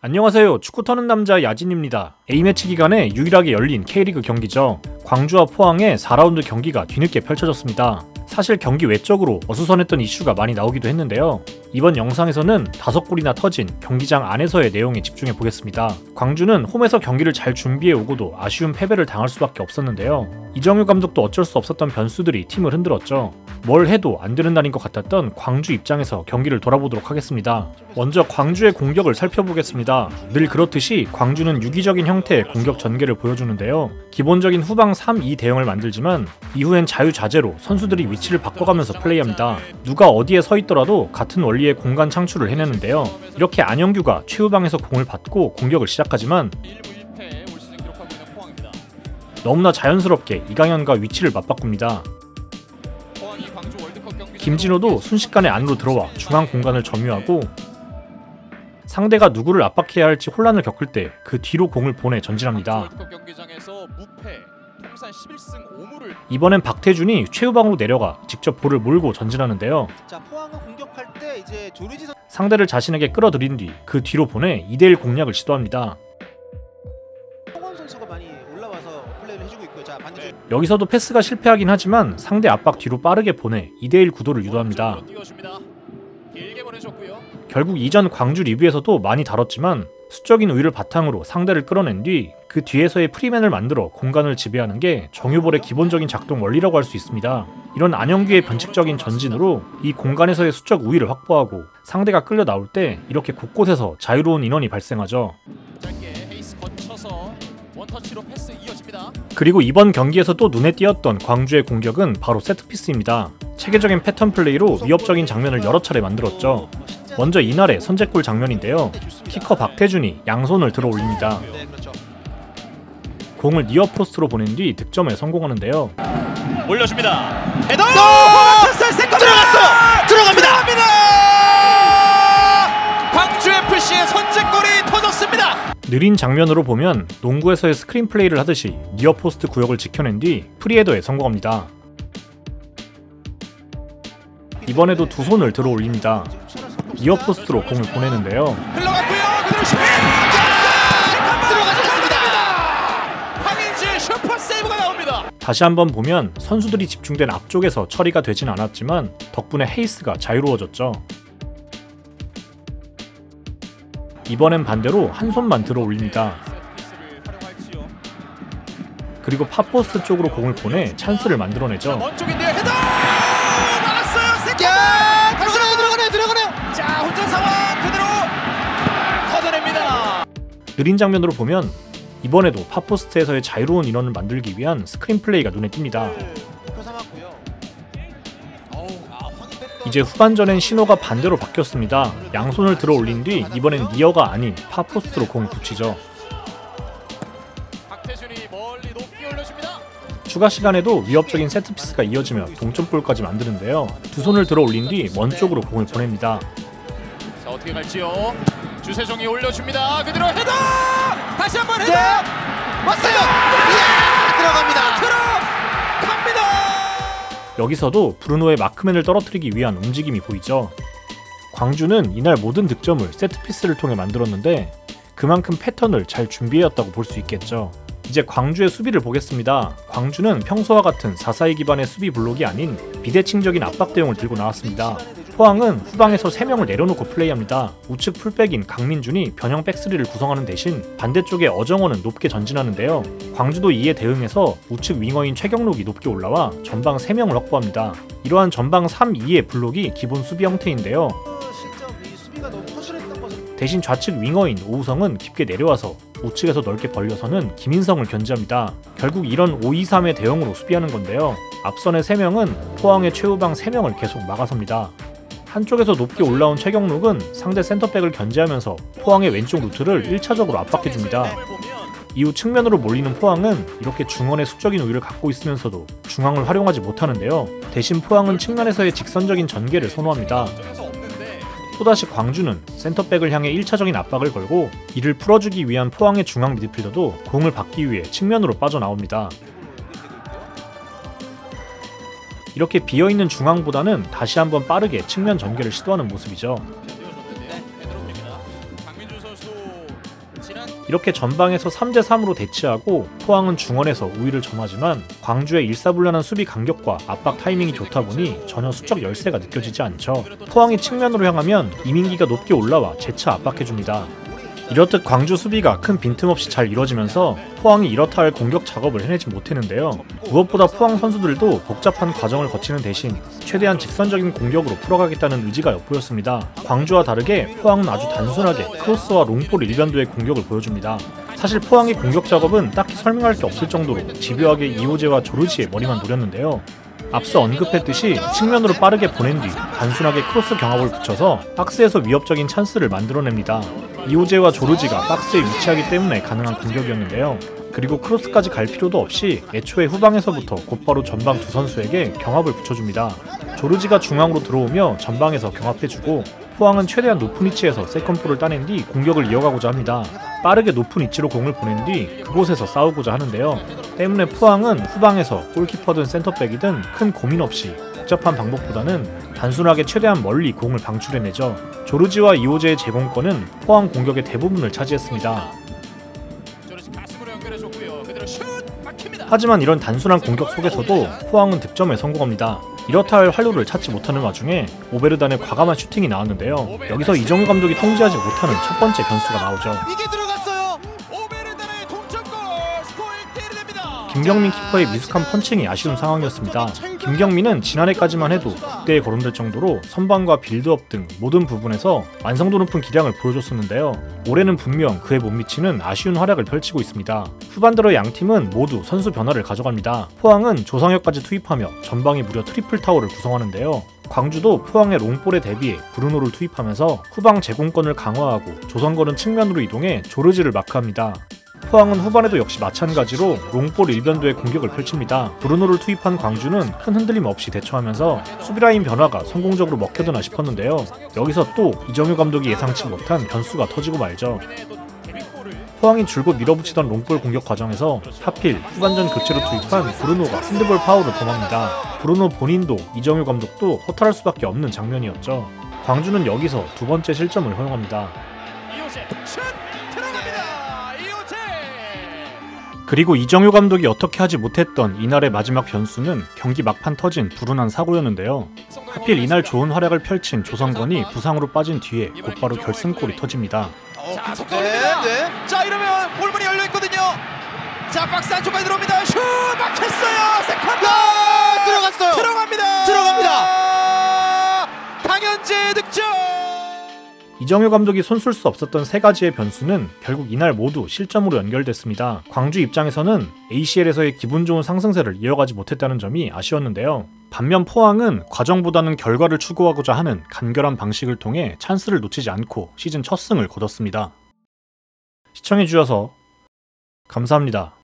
안녕하세요. 축구 터는 남자 야진입니다. A매치 기간에 유일하게 열린 K리그 경기죠. 광주와 포항의 4라운드 경기가 뒤늦게 펼쳐졌습니다. 사실 경기 외적으로 어수선했던 이슈가 많이 나오기도 했는데요. 이번 영상에서는 5골이나 터진 경기장 안에서의 내용에 집중해 보겠습니다. 광주는 홈에서 경기를 잘 준비해 오고도 아쉬운 패배를 당할 수밖에 없었는데요. 이정효 감독도 어쩔 수 없었던 변수들이 팀을 흔들었죠. 뭘 해도 안 되는 날인 것 같았던 광주 입장에서 경기를 돌아보도록 하겠습니다. 먼저 광주의 공격을 살펴보겠습니다. 늘 그렇듯이 광주는 유기적인 형태의 공격 전개를 보여주는데요. 기본적인 후방 3-2 대형을 만들지만 이후엔 자유자재로 선수들이 위치를 바꿔가면서 플레이합니다. 누가 어디에 서 있더라도 같은 원리의 공간 창출을 해내는데요. 이렇게 안영규가 최후방에서 공을 받고 공격을 시작하지만 너무나 자연스럽게 이강현과 위치를 맞바꿉니다. 김진호도 순식간에 안으로 들어와 중앙 공간을 점유하고 상대가 누구를 압박해야 할지 혼란을 겪을 때 그 뒤로 공을 보내 전진합니다. 이번엔 박태준이 최후방으로 내려가 직접 볼을 몰고 전진하는데요. 상대를 자신에게 끌어들인 뒤 그 뒤로 보내 2대1 공략을 시도합니다. 여기서도 패스가 실패하긴 하지만 상대 압박 뒤로 빠르게 보내 2대1 구도를 유도합니다. 결국 이전 광주 리뷰에서도 많이 다뤘지만 수적인 우위를 바탕으로 상대를 끌어낸 뒤 그 뒤에서의 프리맨을 만들어 공간을 지배하는 게 정유볼의 기본적인 작동 원리라고 할 수 있습니다. 이런 안영규의 변칙적인 전진으로 이 공간에서의 수적 우위를 확보하고 상대가 끌려 나올 때 이렇게 곳곳에서 자유로운 인원이 발생하죠. 그리고 이번 경기에서 또 눈에 띄었던 광주의 공격은 바로 세트피스입니다. 체계적인 패턴 플레이로 위협적인 장면을 여러 차례 만들었죠. 먼저 이날의 선제골 장면인데요. 키커 박태준이 양손을 들어 올립니다. 공을 니어포스트로 보낸 뒤 득점에 성공하는데요. 올려줍니다. 헤더! 들어갔어요! 들어갑니다! 광주FC의 선제골이 터졌습니다. 느린 장면으로 보면 농구에서의 스크린 플레이를 하듯이 니어포스트 구역을 지켜낸 뒤 프리헤더에 성공합니다. 이번에도 두 손을 들어 올립니다. 니어포스트로 공을 보내는데요. 흘러갔고요. 그대로 슛! 들어가졌습니다. 황인지의 슈퍼 세이브가 나옵니다. 다시 한번 보면 선수들이 집중된 앞쪽에서 처리가 되진 않았지만 덕분에 헤이스가 자유로워졌죠. 이번엔 반대로 한 손만 들어 올립니다. 그리고 팝포스트 쪽으로 공을 보내 찬스를 만들어내죠. 먼쪽인데요. 헤더! 막았어요. 들어가네요. 자, 혼전 상황 그대로 걷어냅니다. 느린 장면으로 보면 이번에도 팝포스트에서의 자유로운 인원을 만들기 위한 스크린 플레이가 눈에 띕니다. 이제 후반전엔 신호가 반대로 바뀌었습니다. 양손을 들어 올린 뒤 이번엔 니어가 아닌 팝포스트로 공을 붙이죠. 추가 시간에도 위협적인 세트피스가 이어지며 동점골까지 만드는데요. 두 손을 들어 올린 뒤 먼 쪽으로 공을 보냅니다. 자, 어떻게 갈지요? 주세종이 올려줍니다. 그대로 헤더! 다시 한번 헤더! 왔어요! 들어갑니다! 여기서도 브루노의 마크맨을 떨어뜨리기 위한 움직임이 보이죠. 광주는 이날 모든 득점을 세트피스를 통해 만들었는데 그만큼 패턴을 잘 준비해왔다고 볼 수 있겠죠. 이제 광주의 수비를 보겠습니다. 광주는 평소와 같은 4-4-2 기반의 수비 블록이 아닌 비대칭적인 압박 대용을 들고 나왔습니다. 포항은 후방에서 3명을 내려놓고 플레이합니다. 우측 풀백인 강민준이 변형 백스리를 구성하는 대신 반대쪽에 어정원은 높게 전진하는데요. 광주도 이에 대응해서 우측 윙어인 최경록이 높게 올라와 전방 3명을 확보합니다. 이러한 전방 3-2의 블록이 기본 수비 형태인데요. 대신 좌측 윙어인 오우성은 깊게 내려와서 우측에서 넓게 벌려서는 김인성을 견제합니다. 결국 이런 5-2-3의 대응으로 수비하는 건데요. 앞선의 3명은 포항의 최후방 3명을 계속 막아섭니다. 한쪽에서 높게 올라온 최경록은 상대 센터백을 견제하면서 포항의 왼쪽 루트를 1차적으로 압박해줍니다. 이후 측면으로 몰리는 포항은 이렇게 중원의 수적인 우위를 갖고 있으면서도 중앙을 활용하지 못하는데요. 대신 포항은 측면에서의 직선적인 전개를 선호합니다. 또다시 광주는 센터백을 향해 1차적인 압박을 걸고 이를 풀어주기 위한 포항의 중앙 미드필더도 공을 받기 위해 측면으로 빠져나옵니다. 이렇게 비어있는 중앙보다는 다시 한번 빠르게 측면 전개를 시도하는 모습이죠. 이렇게 전방에서 3대3으로 대치하고 포항은 중원에서 우위를 점하지만 광주의 일사불란한 수비 간격과 압박 타이밍이 좋다 보니 전혀 수적 열세가 느껴지지 않죠. 포항이 측면으로 향하면 이민기가 높게 올라와 재차 압박해줍니다. 이렇듯 광주 수비가 큰 빈틈없이 잘 이뤄지면서 포항이 이렇다 할 공격 작업을 해내지 못했는데요. 무엇보다 포항 선수들도 복잡한 과정을 거치는 대신 최대한 직선적인 공격으로 풀어가겠다는 의지가 엿보였습니다. 광주와 다르게 포항은 아주 단순하게 크로스와 롱볼 일변도의 공격을 보여줍니다. 사실 포항의 공격 작업은 딱히 설명할 게 없을 정도로 집요하게 이호재와 조르지의 머리만 노렸는데요. 앞서 언급했듯이 측면으로 빠르게 보낸 뒤 단순하게 크로스 경합을 붙여서 박스에서 위협적인 찬스를 만들어냅니다. 이호재와 조르지가 박스에 위치하기 때문에 가능한 공격이었는데요. 그리고 크로스까지 갈 필요도 없이 애초에 후방에서부터 곧바로 전방 두 선수에게 경합을 붙여줍니다. 조르지가 중앙으로 들어오며 전방에서 경합해주고 포항은 최대한 높은 위치에서 세컨볼을 따낸 뒤 공격을 이어가고자 합니다. 빠르게 높은 위치로 공을 보낸 뒤 그곳에서 싸우고자 하는데요. 때문에 포항은 후방에서 골키퍼든 센터백이든 큰 고민 없이 복잡한 방법보다는 단순하게 최대한 멀리 공을 방출해내죠. 조르지와 이호재의 제공권은 포항 공격의 대부분을 차지했습니다. 하지만 이런 단순한 공격 속에서도 포항은 득점에 성공합니다. 이렇다 할 활로를 찾지 못하는 와중에 오베르단의 과감한 슈팅이 나왔는데요. 여기서 이정효 감독이 통제하지 못하는 첫 번째 변수가 나오죠. 이게 들어갔어요. 오베르단의 동점골. 스코어 1대1이 됩니다. 김경민 키퍼의 미숙한 펀칭이 아쉬운 상황이었습니다. 김경민은 지난해까지만 해도 국대에 거론될 정도로 선방과 빌드업 등 모든 부분에서 완성도 높은 기량을 보여줬었는데요. 올해는 분명 그에 못 미치는 아쉬운 활약을 펼치고 있습니다. 후반 들어 양 팀은 모두 선수 변화를 가져갑니다. 포항은 조상혁까지 투입하며 전방에 무려 트리플 타워를 구성하는데요. 광주도 포항의 롱볼에 대비해 브루노를 투입하면서 후방 제공권을 강화하고 조선거는 측면으로 이동해 조르지를 마크합니다. 포항은 후반에도 역시 마찬가지로 롱볼 일변도의 공격을 펼칩니다. 브루노를 투입한 광주는 큰 흔들림 없이 대처하면서 수비라인 변화가 성공적으로 먹혀드나 싶었는데요. 여기서 또 이정효 감독이 예상치 못한 변수가 터지고 말죠. 포항이 줄곧 밀어붙이던 롱볼 공격 과정에서 하필 후반전 교체로 투입한 브루노가 핸드볼 파울을 범합니다. 브루노 본인도 이정효 감독도 허탈할 수밖에 없는 장면이었죠. 광주는 여기서 두 번째 실점을 허용합니다. 그리고 이정효 감독이 어떻게 하지 못했던 이날의 마지막 변수는 경기 막판 터진 불운한 사고였는데요. 하필 이날 좋은 활약을 펼친 조성건이 부상으로 빠진 뒤에 곧바로 결승골이 터집니다. 자, 속도입니다. 네. 자, 이러면 골문이 열려 있거든요. 자, 박스 안쪽까지 들어옵니다. 슛! 막혔어요. 세컨볼! 들어갔어요. 들어갑니다. 강현재 득점! 이정효 감독이 손쓸 수 없었던 세 가지의 변수는 결국 이날 모두 실점으로 연결됐습니다. 광주 입장에서는 ACL에서의 기분 좋은 상승세를 이어가지 못했다는 점이 아쉬웠는데요. 반면 포항은 과정보다는 결과를 추구하고자 하는 간결한 방식을 통해 찬스를 놓치지 않고 시즌 첫 승을 거뒀습니다. 시청해주셔서 감사합니다.